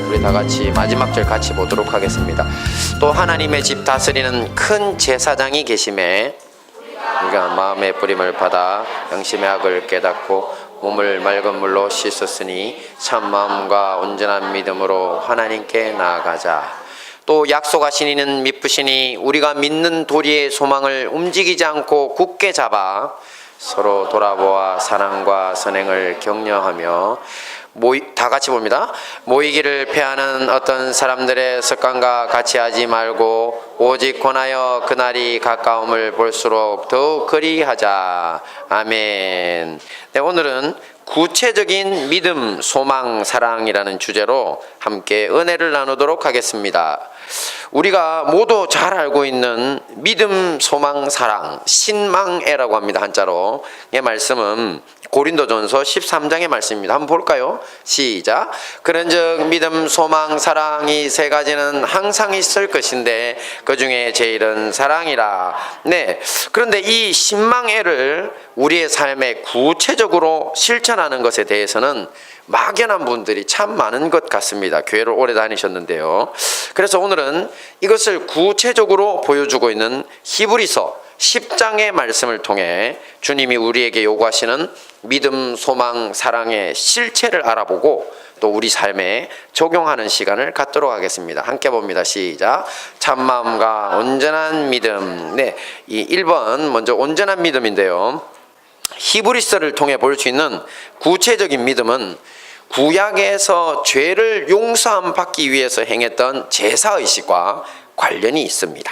우리 다 같이 마지막 절 같이 보도록 하겠습니다. 또 하나님의 집 다스리는 큰 제사장이 계심에 우리가 마음의 뿌림을 받아 양심의 악을 깨닫고 몸을 맑은 물로 씻었으니 참 마음과 온전한 믿음으로 하나님께 나아가자. 또 약속하신 이는 미쁘시니 우리가 믿는 도리의 소망을 움직이지 않고 굳게 잡아 서로 돌아보아 사랑과 선행을 격려하며 다 같이 봅니다. 모이기를 패하는 어떤 사람들의 습관과 같이 하지 말고 오직 권하여 그날이 가까움을 볼수록 더욱 그리하자. 아멘. 네, 오늘은 구체적인 믿음, 소망, 사랑이라는 주제로 함께 은혜를 나누도록 하겠습니다. 우리가 모두 잘 알고 있는 믿음, 소망, 사랑, 신망애라고 합니다. 한자로. 이 말씀은 고린도전서 13장의 말씀입니다. 한번 볼까요? 시작. 그런즉 믿음, 소망, 사랑 이 세 가지는 항상 있을 것인데 그 중에 제일은 사랑이라. 네. 그런데 이 신망애를 우리의 삶에 구체적으로 실천하는 것에 대해서는 막연한 분들이 참 많은 것 같습니다. 교회를 오래 다니셨는데요. 그래서 오늘은 이것을 구체적으로 보여주고 있는 히브리서 10장의 말씀을 통해 주님이 우리에게 요구하시는 믿음, 소망, 사랑의 실체를 알아보고 또 우리 삶에 적용하는 시간을 갖도록 하겠습니다. 함께 봅니다. 시작. 참마음과 온전한 믿음. 네, 이 1번 먼저 온전한 믿음인데요. 히브리서를 통해 볼 수 있는 구체적인 믿음은 구약에서 죄를 용서함 받기 위해서 행했던 제사의식과 관련이 있습니다.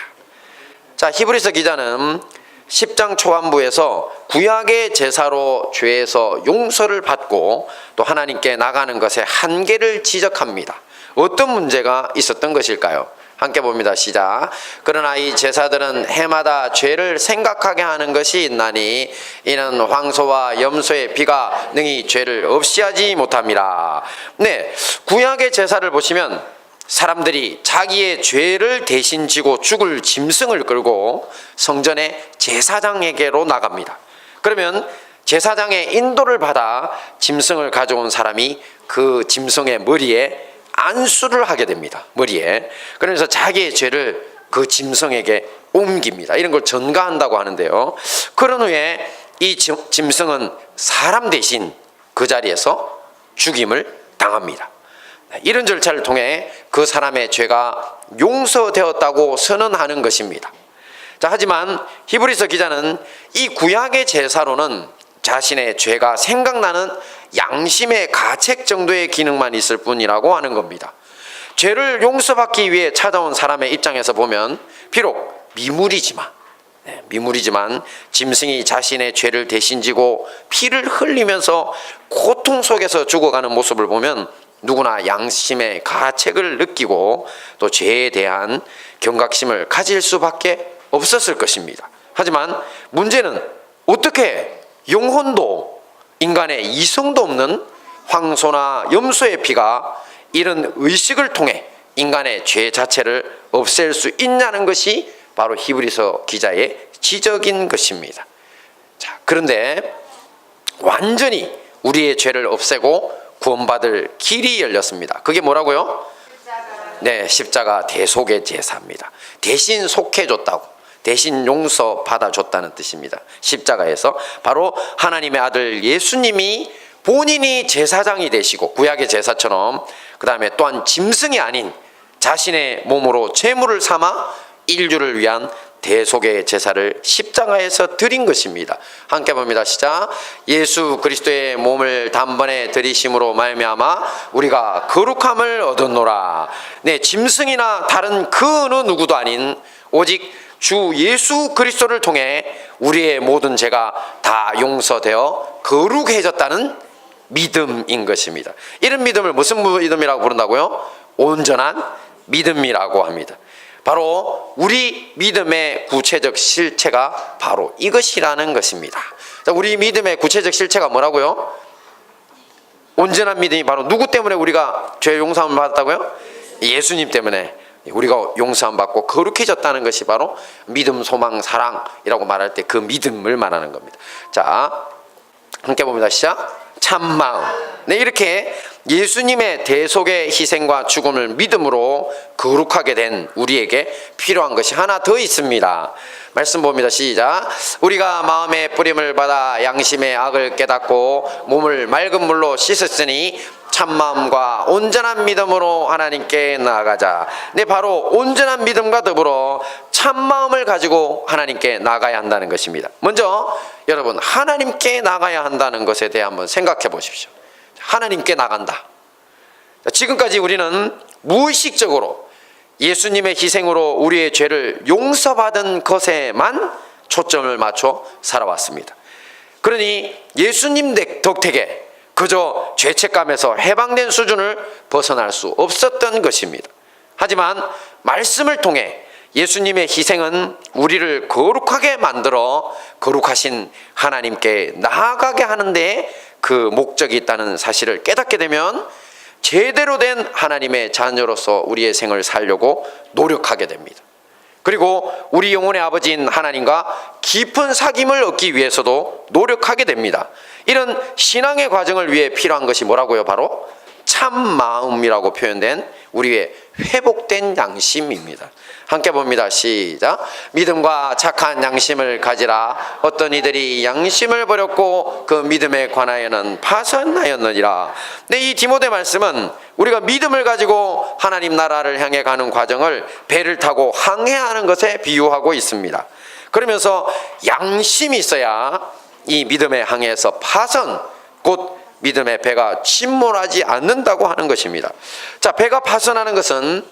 자, 히브리서 기자는 10장 초반부에서 구약의 제사로 죄에서 용서를 받고 또 하나님께 나가는 것의 한계를 지적합니다. 어떤 문제가 있었던 것일까요? 함께 봅니다. 시작. 그러나 이 제사들은 해마다 죄를 생각하게 하는 것이 있나니 이는 황소와 염소의 피가 능히 죄를 없이 하지 못함이라. 네, 구약의 제사를 보시면 사람들이 자기의 죄를 대신 지고 죽을 짐승을 끌고 성전의 제사장에게로 나갑니다. 그러면 제사장의 인도를 받아 짐승을 가져온 사람이 그 짐승의 머리에 안수를 하게 됩니다. 머리에. 그래서 자기의 죄를 그 짐승에게 옮깁니다. 이런 걸 전가한다고 하는데요. 그런 후에 이 짐승은 사람 대신 그 자리에서 죽임을 당합니다. 이런 절차를 통해 그 사람의 죄가 용서되었다고 선언하는 것입니다. 자, 하지만 히브리서 기자는 이 구약의 제사로는 자신의 죄가 생각나는 양심의 가책 정도의 기능만 있을 뿐이라고 하는 겁니다. 죄를 용서받기 위해 찾아온 사람의 입장에서 보면 비록 미물이지만 짐승이 자신의 죄를 대신 지고 피를 흘리면서 고통 속에서 죽어가는 모습을 보면 누구나 양심의 가책을 느끼고 또 죄에 대한 경각심을 가질 수밖에 없었을 것입니다. 하지만 문제는 어떻게 영혼도 인간의 이성도 없는 황소나 염소의 피가 이런 의식을 통해 인간의 죄 자체를 없앨 수 있냐는 것이 바로 히브리서 기자의 지적인 것입니다. 자, 그런데 완전히 우리의 죄를 없애고 구원받을 길이 열렸습니다. 그게 뭐라고요? 네, 십자가 대속의 제사입니다. 대신 속해줬다고, 대신 용서받아줬다는 뜻입니다. 십자가에서 바로 하나님의 아들 예수님이 본인이 제사장이 되시고 구약의 제사처럼 그 다음에 또한 짐승이 아닌 자신의 몸으로 제물을 삼아 인류를 위한 대속의 제사를 십자가에서 드린 것입니다. 함께 봅니다. 시작. 예수 그리스도의 몸을 단번에 드리심으로 말미암아 우리가 거룩함을 얻었노라. 네, 짐승이나 다른 그 어느 누구도 아닌 오직 주 예수 그리스도를 통해 우리의 모든 죄가 다 용서되어 거룩해졌다는 믿음인 것입니다. 이런 믿음을 무슨 믿음이라고 부른다고요? 온전한 믿음이라고 합니다. 바로 우리 믿음의 구체적 실체가 바로 이것이라는 것입니다. 자, 우리 믿음의 구체적 실체가 뭐라고요? 온전한 믿음이 바로 누구 때문에 우리가 죄 용서함을 받았다고요? 예수님 때문에. 우리가 용서함 받고 거룩해졌다는 것이 바로 믿음, 소망, 사랑이라고 말할 때 그 믿음을 말하는 겁니다. 자, 함께 봅니다. 시작. 참마음. 네, 이렇게 예수님의 대속의 희생과 죽음을 믿음으로 거룩하게 된 우리에게 필요한 것이 하나 더 있습니다. 말씀 봅니다. 시작. 우리가 마음의 뿌림을 받아 양심의 악을 깨닫고 몸을 맑은 물로 씻었으니 참마음과 온전한 믿음으로 하나님께 나아가자. 네, 바로 온전한 믿음과 더불어 참마음을 가지고 하나님께 나가야 한다는 것입니다. 먼저 여러분, 하나님께 나가야 한다는 것에 대해 한번 생각해 보십시오. 하나님께 나간다. 지금까지 우리는 무의식적으로 예수님의 희생으로 우리의 죄를 용서받은 것에만 초점을 맞춰 살아왔습니다. 그러니 예수님 덕택에 그저 죄책감에서 해방된 수준을 벗어날 수 없었던 것입니다. 하지만 말씀을 통해 예수님의 희생은 우리를 거룩하게 만들어 거룩하신 하나님께 나아가게 하는 데 그 목적이 있다는 사실을 깨닫게 되면 제대로 된 하나님의 자녀로서 우리의 생을 살려고 노력하게 됩니다. 그리고 우리 영혼의 아버지인 하나님과 깊은 사귐을 얻기 위해서도 노력하게 됩니다. 이런 신앙의 과정을 위해 필요한 것이 뭐라고요? 바로 참마음이라고 표현된 우리의 회복된 양심입니다. 함께 봅니다. 시작. 믿음과 착한 양심을 가지라. 어떤 이들이 양심을 버렸고 그 믿음에 관하여는 파선하였느니라. 네, 이 디모데 말씀은 우리가 믿음을 가지고 하나님 나라를 향해 가는 과정을 배를 타고 항해하는 것에 비유하고 있습니다. 그러면서 양심이 있어야 이 믿음의 항해에서 파선, 곧 믿음의 배가 침몰하지 않는다고 하는 것입니다. 자, 배가 파선하는 것은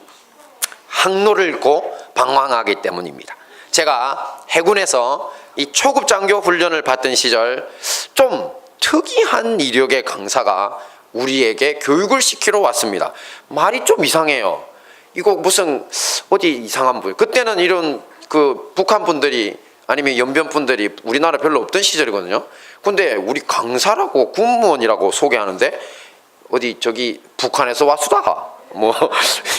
항로를 잃고 방황하기 때문입니다. 제가 해군에서 이 초급 장교 훈련을 받던 시절 좀 특이한 이력의 강사가 우리에게 교육을 시키러 왔습니다. 말이 좀 이상해요. 이거 무슨 어디 이상한 분. 그때는 이런 그 북한 분들이 아니면 연변 분들이 우리나라 별로 없던 시절이거든요. 근데 우리 강사라고 군무원이라고 소개하는데 어디 저기 북한에서 왔수다 뭐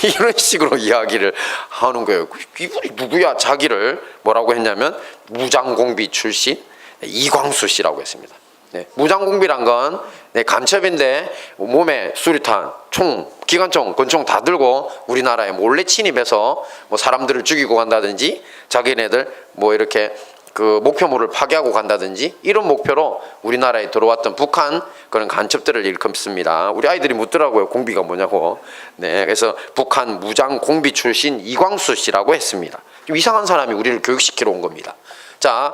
이런 식으로 이야기를 하는 거예요. 이분이 누구야? 자기를 뭐라고 했냐면 무장공비 출신 이광수 씨라고 했습니다. 네, 무장공비란 건 간첩인데 몸에 수류탄, 총, 기관총, 권총 다 들고 우리나라에 몰래 침입해서 뭐 사람들을 죽이고 간다든지 자기네들 뭐 이렇게 그 목표물을 파괴하고 간다든지 이런 목표로 우리나라에 들어왔던 북한 그런 간첩들을 일컫습니다. 우리 아이들이 묻더라고요. 공비가 뭐냐고. 네, 그래서 북한 무장 공비 출신 이광수 씨라고 했습니다. 좀 이상한 사람이 우리를 교육시키러 온 겁니다. 자,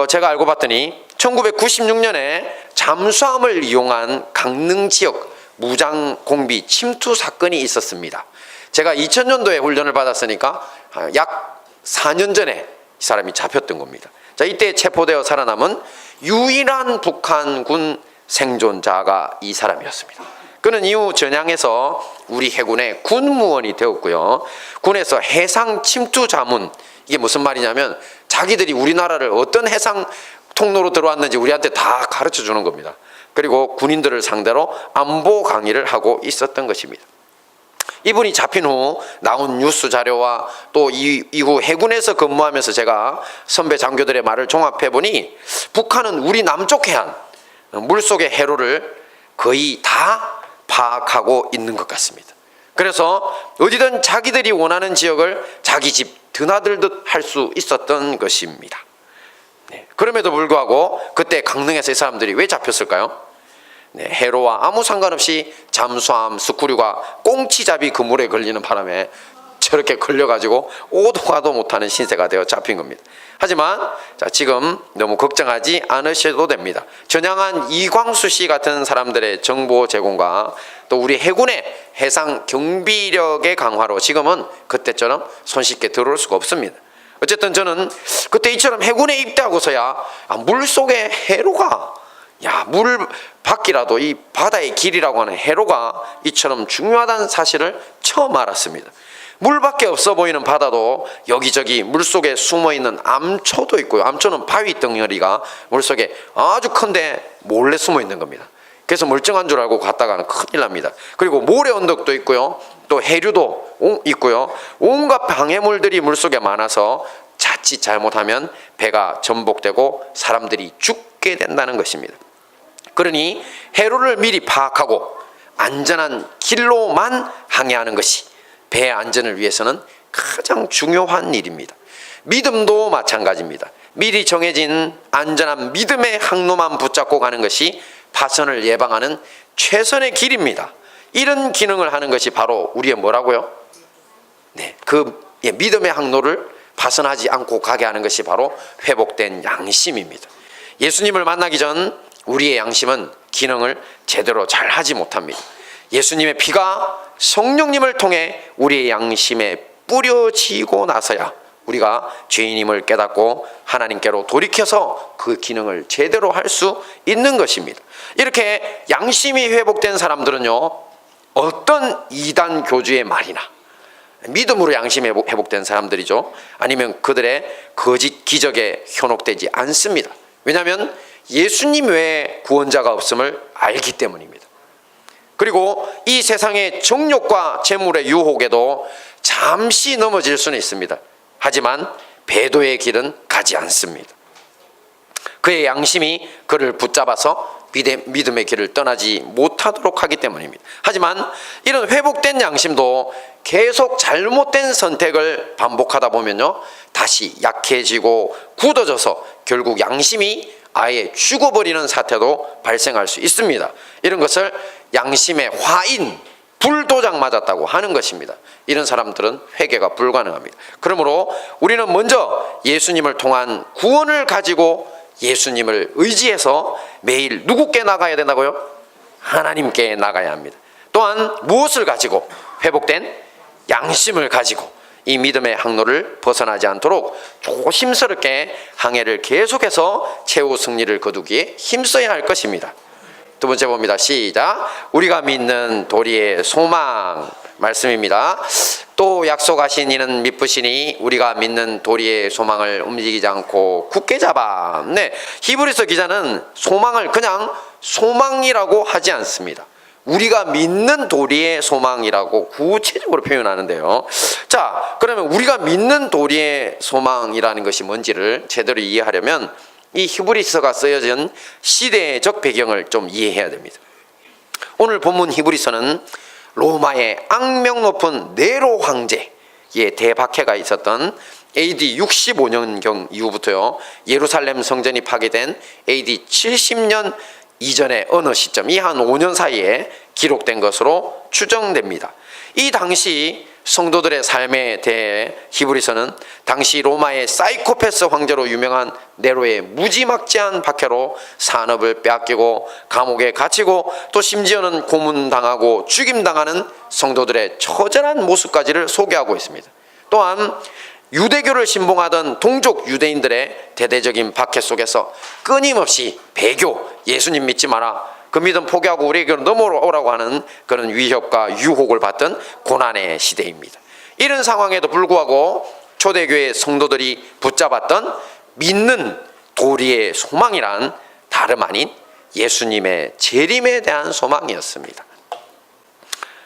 제가 알고 봤더니 1996년에 잠수함을 이용한 강릉 지역 무장 공비 침투 사건이 있었습니다. 제가 2000년도에 훈련을 받았으니까 약 4년 전에 이 사람이 잡혔던 겁니다. 자, 이때 체포되어 살아남은 유일한 북한군 생존자가 이 사람이었습니다. 그는 이후 전향해서 우리 해군의 군무원이 되었고요. 군에서 해상 침투 자문, 이게 무슨 말이냐면 자기들이 우리나라를 어떤 해상 통로로 들어왔는지 우리한테 다 가르쳐 주는 겁니다. 그리고 군인들을 상대로 안보 강의를 하고 있었던 것입니다. 이분이 잡힌 후 나온 뉴스 자료와 또 이후 해군에서 근무하면서 제가 선배 장교들의 말을 종합해 보니 북한은 우리 남쪽 해안 물속의 해로를 거의 다 파악하고 있는 것 같습니다. 그래서 어디든 자기들이 원하는 지역을 자기 집 드나들듯 할 수 있었던 것입니다. 네, 그럼에도 불구하고 그때 강릉에서 이 사람들이 왜 잡혔을까요? 네, 해로와 아무 상관없이 잠수함, 스쿠류가 꽁치잡이 그물에 걸리는 바람에 저렇게 걸려가지고 오도 가도 못하는 신세가 되어 잡힌 겁니다. 하지만 자, 지금 너무 걱정하지 않으셔도 됩니다. 전향한 이광수 씨 같은 사람들의 정보 제공과 또 우리 해군의 해상 경비력의 강화로 지금은 그때처럼 손쉽게 들어올 수가 없습니다. 어쨌든 저는 그때 이처럼 해군에 입대하고서야 물속에 해로가 물 밖이라도 이 바다의 길이라고 하는 해로가 이처럼 중요하다는 사실을 처음 알았습니다. 물밖에 없어 보이는 바다도 여기저기 물속에 숨어있는 암초도 있고요. 암초는 바위 덩어리가 물속에 아주 큰데 몰래 숨어있는 겁니다. 그래서 멀쩡한 줄 알고 갔다가는 큰일 납니다. 그리고 모래 언덕도 있고요. 또 해류도 있고요. 온갖 방해물들이 물속에 많아서 자칫 잘못하면 배가 전복되고 사람들이 죽게 된다는 것입니다. 그러니 해로를 미리 파악하고 안전한 길로만 항해하는 것이 배의 안전을 위해서는 가장 중요한 일입니다. 믿음도 마찬가지입니다. 미리 정해진 안전한 믿음의 항로만 붙잡고 가는 것이 파선을 예방하는 최선의 길입니다. 이런 기능을 하는 것이 바로 우리의 뭐라고요? 네, 믿음의 항로를 파선하지 않고 가게 하는 것이 바로 회복된 양심입니다. 예수님을 만나기 전 우리의 양심은 기능을 제대로 잘 하지 못합니다. 예수님의 피가 성령님을 통해 우리의 양심에 뿌려지고 나서야 우리가 죄인임을 깨닫고 하나님께로 돌이켜서 그 기능을 제대로 할 수 있는 것입니다. 이렇게 양심이 회복된 사람들은요, 어떤 이단 교주의 말이나 믿음으로 양심이 회복된 사람들이죠, 아니면 그들의 거짓 기적에 현혹되지 않습니다. 왜냐하면 예수님 외에 구원자가 없음을 알기 때문입니다. 그리고 이 세상의 정욕과 재물의 유혹에도 잠시 넘어질 수는 있습니다. 하지만 배도의 길은 가지 않습니다. 그의 양심이 그를 붙잡아서 믿음의 길을 떠나지 못하도록 하기 때문입니다. 하지만 이런 회복된 양심도 계속 잘못된 선택을 반복하다 보면요, 다시 약해지고 굳어져서 결국 양심이 아예 죽어버리는 사태도 발생할 수 있습니다. 이런 것을 양심의 화인, 불도장 맞았다고 하는 것입니다. 이런 사람들은 회개가 불가능합니다. 그러므로 우리는 먼저 예수님을 통한 구원을 가지고 예수님을 의지해서 매일 누구께 나가야 된다고요? 하나님께 나가야 합니다. 또한 무엇을 가지고? 회복된 양심을 가지고 이 믿음의 항로를 벗어나지 않도록 조심스럽게 항해를 계속해서 최후 승리를 거두기에 힘써야 할 것입니다. 두 번째 봅니다. 시작. 우리가 믿는 도리의 소망 말씀입니다. 또 약속하신 이는 미쁘시니 우리가 믿는 도리의 소망을 움직이지 않고 굳게 잡아. 네, 히브리서 기자는 소망을 그냥 소망이라고 하지 않습니다. 우리가 믿는 도리의 소망이라고 구체적으로 표현하는데요. 자, 그러면 우리가 믿는 도리의 소망이라는 것이 뭔지를 제대로 이해하려면 이 히브리서가 쓰여진 시대적 배경을 좀 이해해야 됩니다. 오늘 본문 히브리서는 로마의 악명 높은 네로 황제의 대박해가 있었던 AD 65년경 이후부터요, 예루살렘 성전이 파괴된 AD 70년 이전의 어느 시점, 이 한 5년 사이에 기록된 것으로 추정됩니다. 이 당시 성도들의 삶에 대해 히브리서는 당시 로마의 사이코패스 황제로 유명한 네로의 무지막지한 박해로 산업을 빼앗기고 감옥에 갇히고 또 심지어는 고문당하고 죽임당하는 성도들의 처절한 모습까지를 소개하고 있습니다. 또한 유대교를 신봉하던 동족 유대인들의 대대적인 박해 속에서 끊임없이 배교, 예수님 믿지 마라, 그 믿음 포기하고 우리에게로 넘어오라고 하는 그런 위협과 유혹을 받던 고난의 시대입니다. 이런 상황에도 불구하고 초대교회 성도들이 붙잡았던 믿는 도리의 소망이란 다름 아닌 예수님의 재림에 대한 소망이었습니다.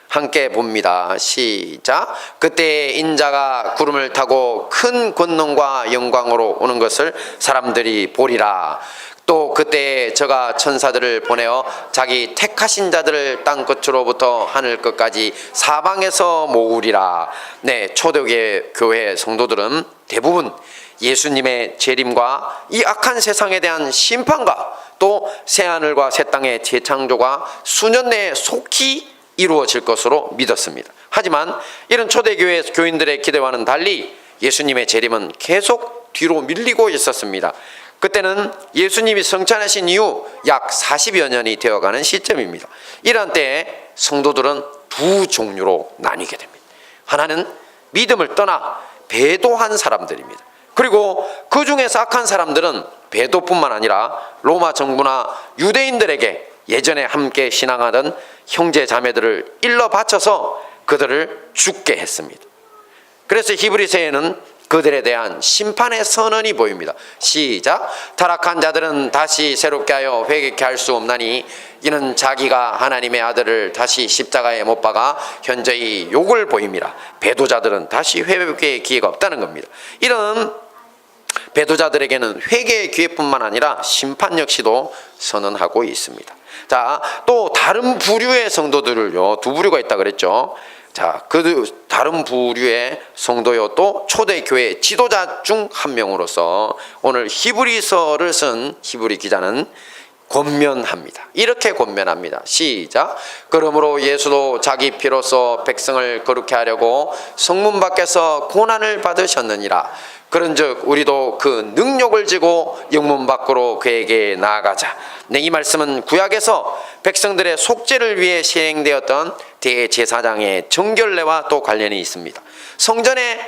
함께 봅니다. 시작. 그때 인자가 구름을 타고 큰 권능과 영광으로 오는 것을 사람들이 보리라. 또 그때 저가 천사들을 보내어 자기 택하신 자들을 땅 끝으로부터 하늘 끝까지 사방에서 모으리라. 네, 초대교회 성도들은 대부분 예수님의 재림과 이 악한 세상에 대한 심판과 또 새하늘과 새 땅의 재창조가 수년 내에 속히 이루어질 것으로 믿었습니다. 하지만 이런 초대교회 교인들의 기대와는 달리 예수님의 재림은 계속 뒤로 밀리고 있었습니다. 그때는 예수님이 성찬하신 이후 약 40여 년이 되어가는 시점입니다. 이런 때에 성도들은 두 종류로 나뉘게 됩니다. 하나는 믿음을 떠나 배도한 사람들입니다. 그리고 그 중에서 악한 사람들은 배도뿐만 아니라 로마 정부나 유대인들에게 예전에 함께 신앙하던 형제 자매들을 일러 바쳐서 그들을 죽게 했습니다. 그래서 히브리서에는 그들에 대한 심판의 선언이 보입니다. 시작. 타락한 자들은 다시 새롭게 하여 회개케 할 수 없나니 이는 자기가 하나님의 아들을 다시 십자가에 못 박아 현저히 욕을 보임이라. 배도자들은 다시 회개의 기회가 없다는 겁니다. 이런 배도자들에게는 회개의 기회뿐만 아니라 심판 역시도 선언하고 있습니다. 자, 또 다른 부류의 성도들을요, 두 부류가 있다 그랬죠. 자, 그 다른 부류의 성도요, 또 초대교회 지도자 중 한 명으로서 오늘 히브리서를 쓴 히브리 기자는 권면합니다. 이렇게 권면합니다. 시작. 그러므로 예수도 자기 피로써 백성을 거룩케 하려고 성문 밖에서 고난을 받으셨느니라. 그런즉 우리도 그 능력을 지고 영문 밖으로 그에게 나아가자. 네, 이 말씀은 구약에서 백성들의 속죄를 위해 시행되었던 대제사장의 정결례와 또 관련이 있습니다. 성전에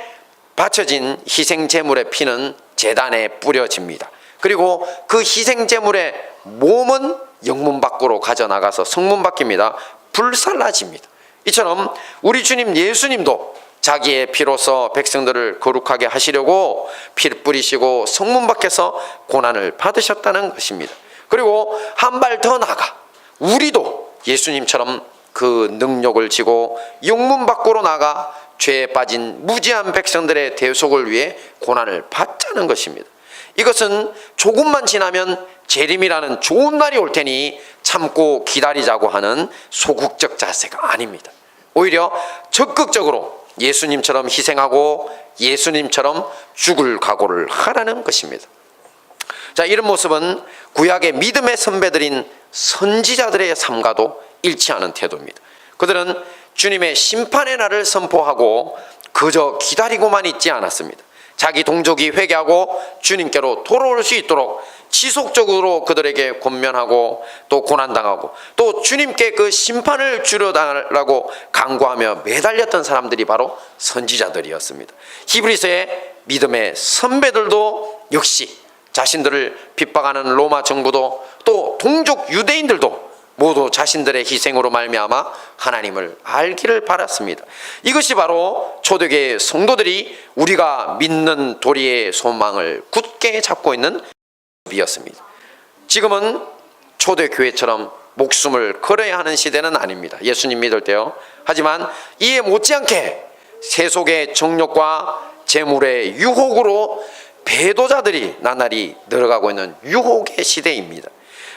바쳐진 희생 제물의 피는 제단에 뿌려집니다. 그리고 그 희생 제물의 몸은 영문 밖으로 가져나가서 성문 밖입니다. 불살라집니다. 이처럼 우리 주님 예수님도 자기의 피로써 백성들을 거룩하게 하시려고 피를 뿌리시고 성문 밖에서 고난을 받으셨다는 것입니다. 그리고 한 발 더 나아가 우리도 예수님처럼 그 능력을 지고 영문 밖으로 나가 죄에 빠진 무지한 백성들의 대속을 위해 고난을 받자는 것입니다. 이것은 조금만 지나면 재림이라는 좋은 날이 올 테니 참고 기다리자고 하는 소극적 자세가 아닙니다. 오히려 적극적으로 예수님처럼 희생하고 예수님처럼 죽을 각오를 하라는 것입니다. 자, 이런 모습은 구약의 믿음의 선배들인 선지자들의 삶과도 일치하는 태도입니다. 그들은 주님의 심판의 날을 선포하고 그저 기다리고만 있지 않았습니다. 자기 동족이 회개하고 주님께로 돌아올 수 있도록 지속적으로 그들에게 권면하고 또 고난당하고 또 주님께 그 심판을 주려달라고 간구하며 매달렸던 사람들이 바로 선지자들이었습니다. 히브리서의 믿음의 선배들도 역시 자신들을 핍박하는 로마 정부도 또 동족 유대인들도 모두 자신들의 희생으로 말미암아 하나님을 알기를 바랐습니다. 이것이 바로 초대교회 성도들이 우리가 믿는 도리의 소망을 굳게 잡고 있는 모습이었습니다. 지금은 초대교회처럼 목숨을 걸어야 하는 시대는 아닙니다. 예수님 믿을 때요. 하지만 이에 못지않게 세속의 정욕과 재물의 유혹으로 배도자들이 나날이 늘어가고 있는 유혹의 시대입니다.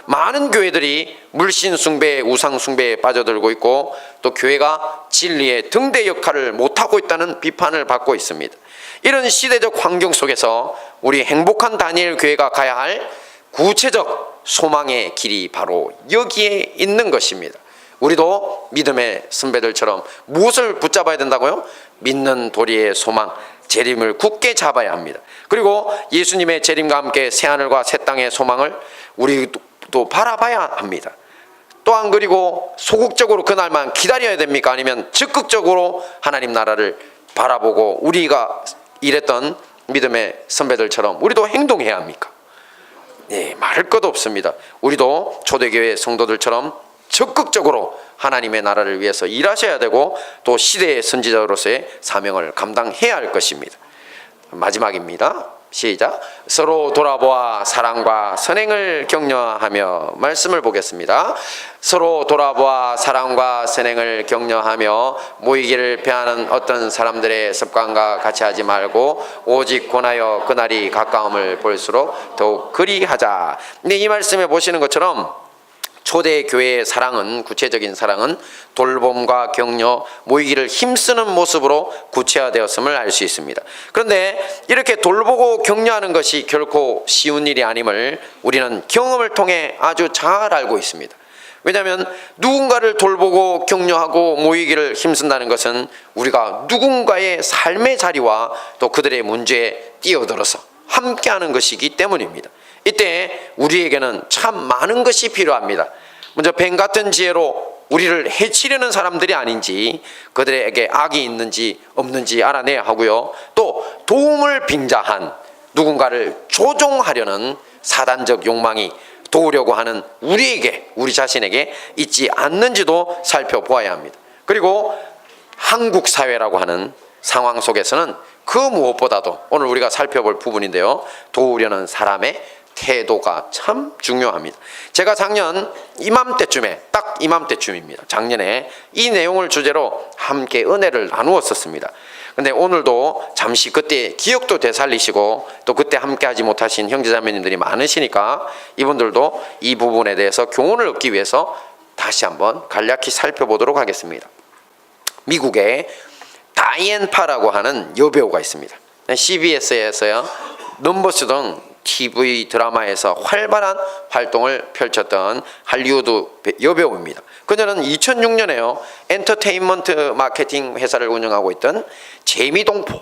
많은 교회들이 물신 숭배, 우상 숭배에 빠져들고 있고 또 교회가 진리의 등대 역할을 못하고 있다는 비판을 받고 있습니다. 이런 시대적 환경 속에서 우리 행복한 다니엘 교회가 가야 할 구체적 소망의 길이 바로 여기에 있는 것입니다. 우리도 믿음의 선배들처럼 무엇을 붙잡아야 된다고요? 믿는 도리의 소망, 재림을 굳게 잡아야 합니다. 그리고 예수님의 재림과 함께 새하늘과 새 땅의 소망을 우리도 바라봐야 합니다. 또한 그리고 소극적으로 그날만 기다려야 됩니까? 아니면 적극적으로 하나님 나라를 바라보고 우리가 일했던 믿음의 선배들처럼 우리도 행동해야 합니까? 네, 말할 것도 없습니다. 우리도 초대교회 성도들처럼 적극적으로 하나님의 나라를 위해서 일하셔야 되고 또 시대의 선지자로서의 사명을 감당해야 할 것입니다. 마지막입니다. 시작. 서로 돌아보아 사랑과 선행을 격려하며 말씀을 보겠습니다. 서로 돌아보아 사랑과 선행을 격려하며 모이기를 피하는 어떤 사람들의 습관과 같이 하지 말고 오직 권하여 그날이 가까움을 볼수록 더욱 그리하자. 근데 이 말씀에 보시는 것처럼 초대교회의 사랑은, 구체적인 사랑은 돌봄과 격려, 모이기를 힘쓰는 모습으로 구체화되었음을 알 수 있습니다. 그런데 이렇게 돌보고 격려하는 것이 결코 쉬운 일이 아님을 우리는 경험을 통해 아주 잘 알고 있습니다. 왜냐하면 누군가를 돌보고 격려하고 모이기를 힘쓴다는 것은 우리가 누군가의 삶의 자리와 또 그들의 문제에 뛰어들어서 함께하는 것이기 때문입니다. 이때 우리에게는 참 많은 것이 필요합니다. 먼저 뱀 같은 지혜로 우리를 해치려는 사람들이 아닌지 그들에게 악이 있는지 없는지 알아내야 하고요. 또 도움을 빙자한 누군가를 조종하려는 사단적 욕망이 도우려고 하는 우리 자신에게 있지 않는지도 살펴보아야 합니다. 그리고 한국 사회라고 하는 상황 속에서는 그 무엇보다도 오늘 우리가 살펴볼 부분인데요, 도우려는 사람의 태도가 참 중요합니다. 제가 작년 이맘때쯤에, 딱 이맘때쯤입니다, 작년에 이 내용을 주제로 함께 은혜를 나누었었습니다. 근데 오늘도 잠시 그때 기억도 되살리시고 또 그때 함께 하지 못하신 형제자매님들이 많으시니까 이분들도 이 부분에 대해서 교훈을 얻기 위해서 다시 한번 간략히 살펴보도록 하겠습니다. 미국에 다이앤 파라고 하는 여배우가 있습니다. CBS에서요 넘버스 등 TV 드라마에서 활발한 활동을 펼쳤던 할리우드 여배우입니다. 그녀는 2006년에요 엔터테인먼트 마케팅 회사를 운영하고 있던 재미동포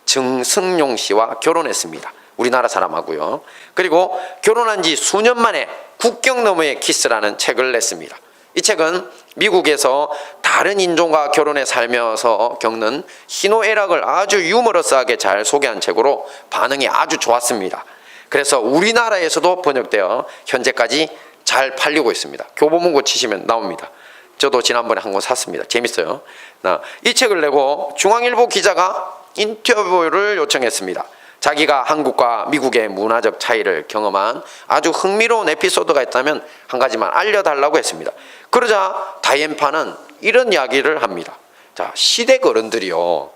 정승용 씨와 결혼했습니다. 우리나라 사람하고요. 그리고 결혼한 지 수년 만에 국경 너머의 키스라는 책을 냈습니다. 이 책은 미국에서 다른 인종과 결혼해 살면서 겪는 희노애락을 아주 유머러스하게 잘 소개한 책으로 반응이 아주 좋았습니다. 그래서 우리나라에서도 번역되어 현재까지 잘 팔리고 있습니다. 교보문고 치시면 나옵니다. 저도 지난번에 한 권 샀습니다. 재밌어요. 이 책을 내고 중앙일보 기자가 인터뷰를 요청했습니다. 자기가 한국과 미국의 문화적 차이를 경험한 아주 흥미로운 에피소드가 있다면 한 가지만 알려달라고 했습니다. 그러자 다이앤 파는 이런 이야기를 합니다. 자, 시댁 어른들이요,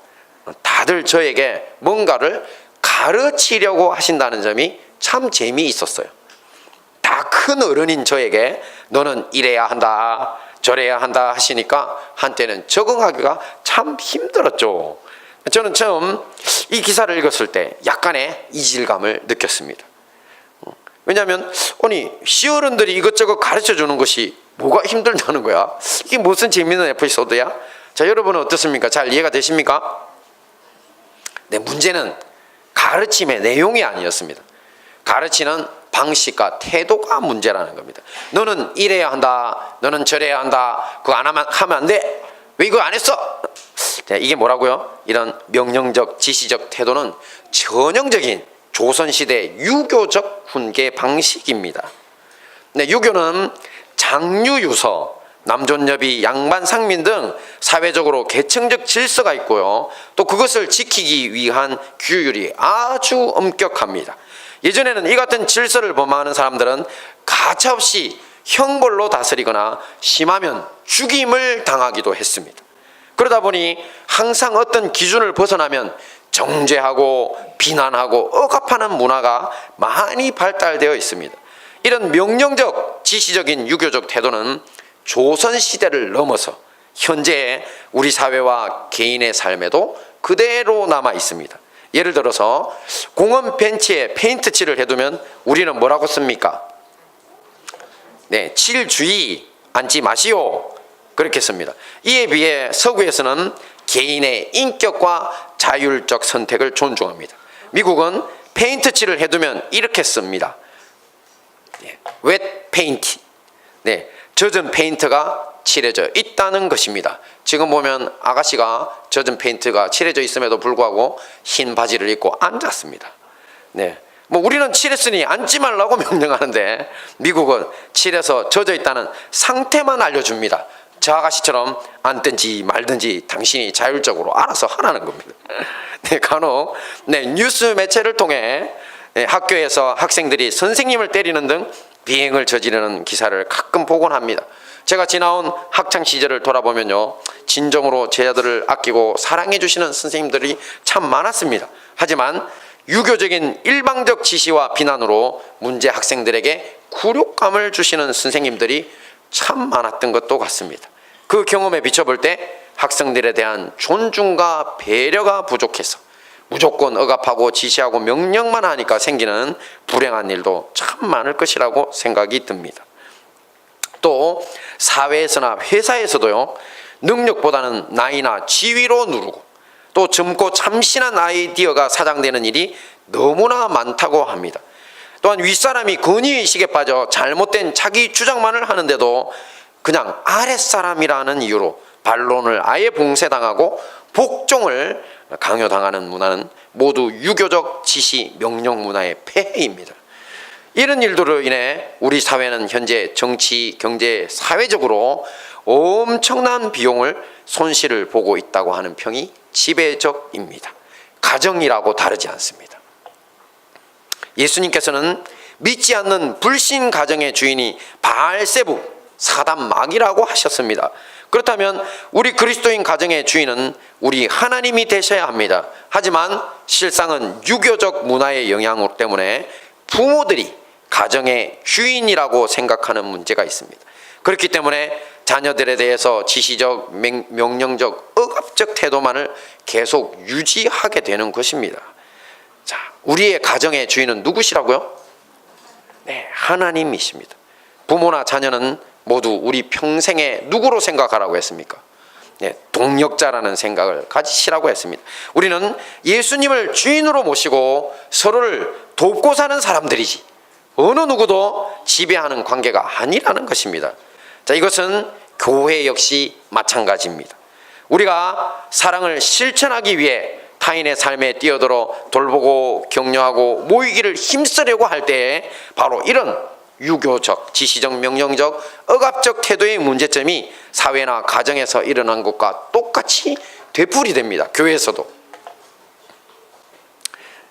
다들 저에게 뭔가를 가르치려고 하신다는 점이 참 재미있었어요. 다 큰 어른인 저에게 너는 이래야 한다, 저래야 한다 하시니까 한때는 적응하기가 참 힘들었죠. 저는 처음 이 기사를 읽었을 때 약간의 이질감을 느꼈습니다. 왜냐하면 아니 시어른들이 이것저것 가르쳐주는 것이 뭐가 힘들다는 거야? 이게 무슨 재미있는 에피소드야? 자, 여러분은 어떻습니까? 잘 이해가 되십니까? 네, 문제는 가르침의 내용이 아니었습니다. 가르치는 방식과 태도가 문제라는 겁니다. 너는 이래야 한다, 너는 저래야 한다, 그거 안 하면 안 돼, 왜 이거 안 했어? 이게 뭐라고요? 이런 명령적 지시적 태도는 전형적인 조선시대 유교적 훈계 방식입니다. 네, 유교는 장유유서, 남존여비, 양반상민 등 사회적으로 계층적 질서가 있고요, 또 그것을 지키기 위한 규율이 아주 엄격합니다. 예전에는 이 같은 질서를 범하는 사람들은 가차없이 형벌로 다스리거나 심하면 죽임을 당하기도 했습니다. 그러다 보니 항상 어떤 기준을 벗어나면 정죄하고 비난하고 억압하는 문화가 많이 발달되어 있습니다. 이런 명령적 지시적인 유교적 태도는 조선시대를 넘어서 현재의 우리 사회와 개인의 삶에도 그대로 남아 있습니다. 예를 들어서 공원 벤치에 페인트 칠을 해두면 우리는 뭐라고 씁니까? 네, 칠 주의, 앉지 마시오, 그렇게 씁니다. 이에 비해 서구에서는 개인의 인격과 자율적 선택을 존중합니다. 미국은 페인트 칠을 해두면 이렇게 씁니다. 네, wet paint, 네, 젖은 페인트가 칠해져 있다는 것입니다. 지금 보면 아가씨가 젖은 페인트가 칠해져 있음에도 불구하고 흰 바지를 입고 앉았습니다. 네, 뭐 우리는 칠했으니 앉지 말라고 명령하는데 미국은 칠해서 젖어 있다는 상태만 알려줍니다. 저 아가씨처럼 앉든지 말든지 당신이 자율적으로 알아서 하라는 겁니다. 네, 간혹 뉴스 매체를 통해 학교에서 학생들이 선생님을 때리는 등 비행을 저지르는 기사를 가끔 보곤 합니다. 제가 지나온 학창 시절을 돌아보면요, 진정으로 제 아들을 아끼고 사랑해 주시는 선생님들이 참 많았습니다. 하지만 유교적인 일방적 지시와 비난으로 문제 학생들에게 굴욕감을 주시는 선생님들이 참 많았던 것도 같습니다. 그 경험에 비춰볼 때 학생들에 대한 존중과 배려가 부족해서 무조건 억압하고 지시하고 명령만 하니까 생기는 불행한 일도 참 많을 것이라고 생각이 듭니다. 또 사회에서나 회사에서도요, 능력보다는 나이나 지위로 누르고 또 젊고 참신한 아이디어가 사장되는 일이 너무나 많다고 합니다. 또한 윗사람이 권위의식에 빠져 잘못된 자기 주장만을 하는데도 그냥 아랫사람이라는 이유로 반론을 아예 봉쇄당하고 복종을 강요당하는 문화는 모두 유교적 지시 명령 문화의 폐해입니다. 이런 일들로 인해 우리 사회는 현재 정치, 경제, 사회적으로 엄청난 비용을 손실을 보고 있다고 하는 평이 지배적입니다. 가정이라고 다르지 않습니다. 예수님께서는 믿지 않는 불신 가정의 주인이 바알세부, 사단 마귀라고 하셨습니다. 그렇다면 우리 그리스도인 가정의 주인은 우리 하나님이 되셔야 합니다. 하지만 실상은 유교적 문화의 영향 때문에 부모들이 가정의 주인이라고 생각하는 문제가 있습니다. 그렇기 때문에 자녀들에 대해서 지시적, 명령적, 억압적 태도만을 계속 유지하게 되는 것입니다. 자, 우리의 가정의 주인은 누구시라고요? 네, 하나님이십니다. 부모나 자녀는 모두 우리 평생에 누구로 생각하라고 했습니까? 네, 동력자라는 생각을 가지시라고 했습니다. 우리는 예수님을 주인으로 모시고 서로를 돕고 사는 사람들이지 어느 누구도 지배하는 관계가 아니라는 것입니다. 자, 이것은 교회 역시 마찬가지입니다. 우리가 사랑을 실천하기 위해 타인의 삶에 뛰어들어 돌보고 격려하고 모이기를 힘쓰려고 할 때에 바로 이런 유교적, 지시적, 명령적, 억압적 태도의 문제점이 사회나 가정에서 일어난 것과 똑같이 되풀이됩니다. 교회에서도.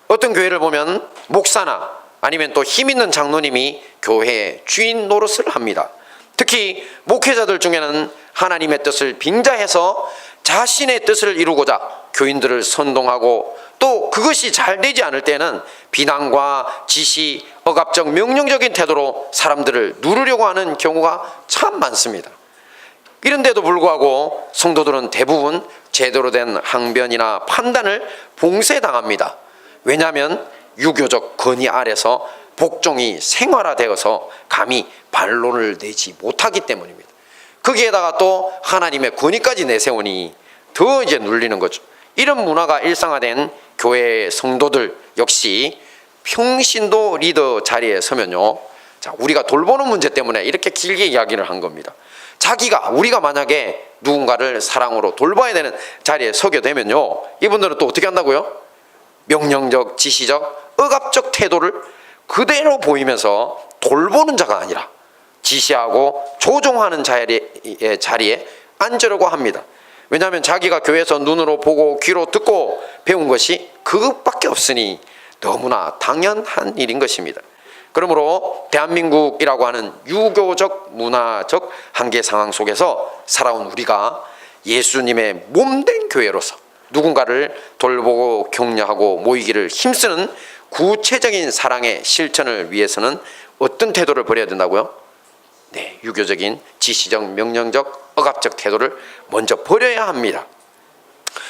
어떤 교회를 보면 목사나 아니면 또 힘있는 장로님이 교회의 주인 노릇을 합니다. 특히 목회자들 중에는 하나님의 뜻을 빙자해서 자신의 뜻을 이루고자 교인들을 선동하고 또 그것이 잘 되지 않을 때는 비난과 지시, 억압적, 명령적인 태도로 사람들을 누르려고 하는 경우가 참 많습니다. 이런데도 불구하고 성도들은 대부분 제대로 된 항변이나 판단을 봉쇄당합니다. 왜냐하면 유교적 권위 아래서 복종이 생활화되어서 감히 반론을 내지 못하기 때문입니다. 거기에다가 또 하나님의 권위까지 내세우니 더 이제 눌리는 거죠. 이런 문화가 일상화된 교회의 성도들 역시 평신도 리더 자리에 서면요, 자, 우리가 돌보는 문제 때문에 이렇게 길게 이야기를 한 겁니다. 우리가 만약에 누군가를 사랑으로 돌봐야 되는 자리에 서게 되면요, 이분들은 또 어떻게 한다고요? 명령적, 지시적, 억압적 태도를 그대로 보이면서 돌보는 자가 아니라 지시하고 조종하는 자리에 앉으려고 합니다. 왜냐하면 자기가 교회에서 눈으로 보고 귀로 듣고 배운 것이 그것밖에 없으니 너무나 당연한 일인 것입니다. 그러므로 대한민국이라고 하는 유교적 문화적 한계 상황 속에서 살아온 우리가 예수님의 몸된 교회로서 누군가를 돌보고 격려하고 모이기를 힘쓰는 구체적인 사랑의 실천을 위해서는 어떤 태도를 버려야 된다고요? 네, 유교적인 지시적, 명령적, 억압적 태도를 먼저 버려야 합니다.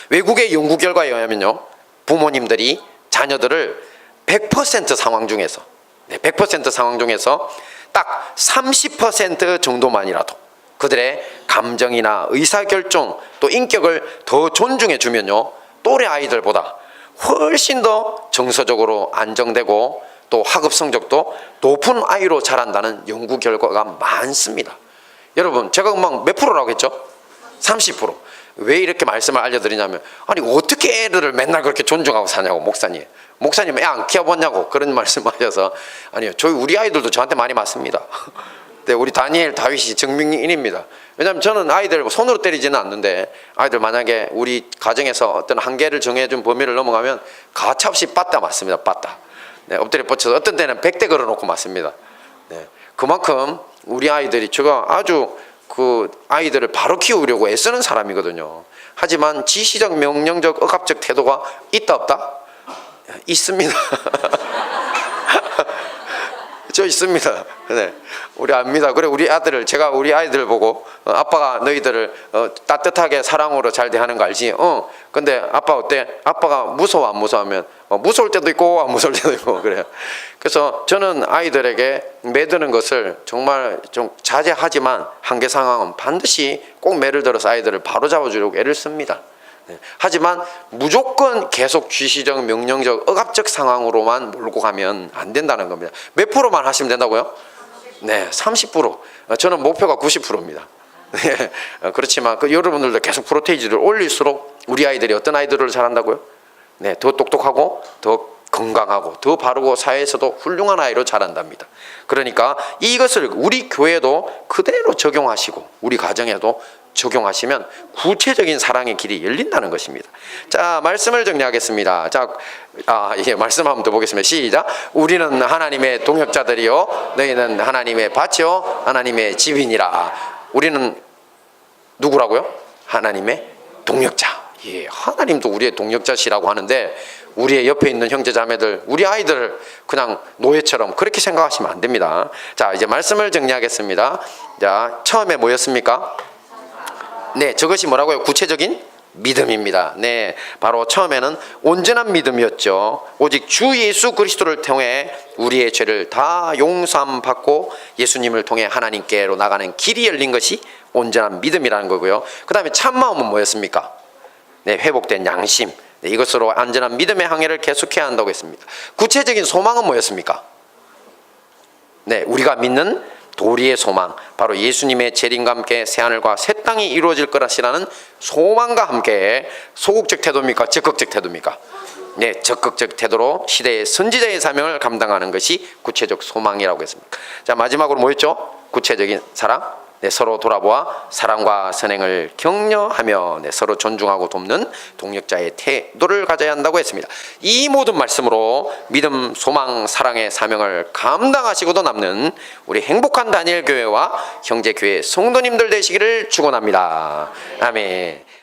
외국의 연구 결과에 의하면요, 부모님들이 자녀들을 100% 상황 중에서 100% 상황 중에서 딱 30% 정도만이라도 그들의 감정이나 의사결정 또 인격을 더 존중해 주면요, 또래 아이들보다 훨씬 더 정서적으로 안정되고 또 학업 성적도 높은 아이로 자란다는 연구 결과가 많습니다. 여러분, 제가 막 몇 프로라고 했죠? 30%. 왜 이렇게 말씀을 알려드리냐면, 아니 어떻게 애들을 맨날 그렇게 존중하고 사냐고. 목사님 애 안 키워봤냐고 그런 말씀하셔서, 아니요, 우리 아이들도 저한테 많이 맞습니다. 네, 우리 다니엘 다윗이 증명인입니다. 왜냐하면 저는 아이들 손으로 때리지는 않는데, 아이들 만약에 우리 가정에서 어떤 한계를 정해준 범위를 넘어가면 가차없이 빠따 맞습니다. 빠따. 네, 엎드려 뻗쳐서 어떤 때는 100대 걸어놓고 맞습니다. 네, 그만큼 우리 아이들이, 제가 아주 그 아이들을 바로 키우려고 애쓰는 사람이거든요. 하지만 지시적, 명령적, 억압적 태도가 있다 없다? 있습니다. 저 있습니다. 네, 우리 압니다. 그래, 제가 우리 아이들 보고 아빠가 너희들을 따뜻하게 사랑으로 잘 대하는 거 알지? 근데 아빠 어때? 아빠가 무서워 안 무서워하면 무서울 때도 있고 안 무서울 때도 있고 그래요. 그래서 저는 아이들에게 매드는 것을 정말 좀 자제하지만 한계 상황은 반드시 꼭 매를 들어서 아이들을 바로 잡아주려고 애를 씁니다. 네. 하지만 무조건 계속 지시적, 명령적, 억압적 상황으로만 몰고 가면 안 된다는 겁니다. 몇 프로만 하시면 된다고요? 네, 30%. 저는 목표가 90%입니다. 네, 그렇지만 여러분들도 계속 프로테이지를 올릴수록 우리 아이들이 어떤 아이들을 잘한다고요? 네, 더 똑똑하고 더 건강하고 더 바르고 사회에서도 훌륭한 아이로 자란답니다. 그러니까 이것을 우리 교회도 그대로 적용하시고 우리 가정에도 적용하시면 구체적인 사랑의 길이 열린다는 것입니다. 자, 말씀을 정리하겠습니다. 자, 예, 말씀 한번 더 보겠습니다. 시작. 우리는 하나님의 동역자들이요 너희는 하나님의 밭이요 하나님의 집이니라. 우리는 누구라고요? 하나님의 동역자. 예, 하나님도 우리의 동역자시라고 하는데 우리의 옆에 있는 형제 자매들, 우리 아이들을 그냥 노예처럼 그렇게 생각하시면 안 됩니다. 자, 이제 말씀을 정리하겠습니다. 자, 처음에 뭐였습니까? 네, 저것이 뭐라고요? 구체적인 믿음입니다. 네, 바로 처음에는 온전한 믿음이었죠. 오직 주 예수 그리스도를 통해 우리의 죄를 다 용서함 받고 예수님을 통해 하나님께로 나가는 길이 열린 것이 온전한 믿음이라는 거고요. 그 다음에 참마음은 뭐였습니까? 네, 회복된 양심. 네, 이것으로 안전한 믿음의 항해를 계속해야 한다고 했습니다. 구체적인 소망은 뭐였습니까? 네, 우리가 믿는 도리의 소망, 바로 예수님의 재림과 함께 새하늘과 새 땅이 이루어질 것이라는 소망과 함께 소극적 태도입니까? 적극적 태도입니까? 네, 적극적 태도로 시대의 선지자의 사명을 감당하는 것이 구체적 소망이라고 했습니다. 자, 마지막으로 뭐였죠? 구체적인 사랑. 네, 서로 돌아보아 사랑과 선행을 격려하며 네, 서로 존중하고 돕는 동역자의 태도를 가져야 한다고 했습니다. 이 모든 말씀으로 믿음, 소망, 사랑의 사명을 감당하시고도 남는 우리 행복한 다니엘 교회와 형제 교회 성도님들 되시기를 축원합니다. 아멘.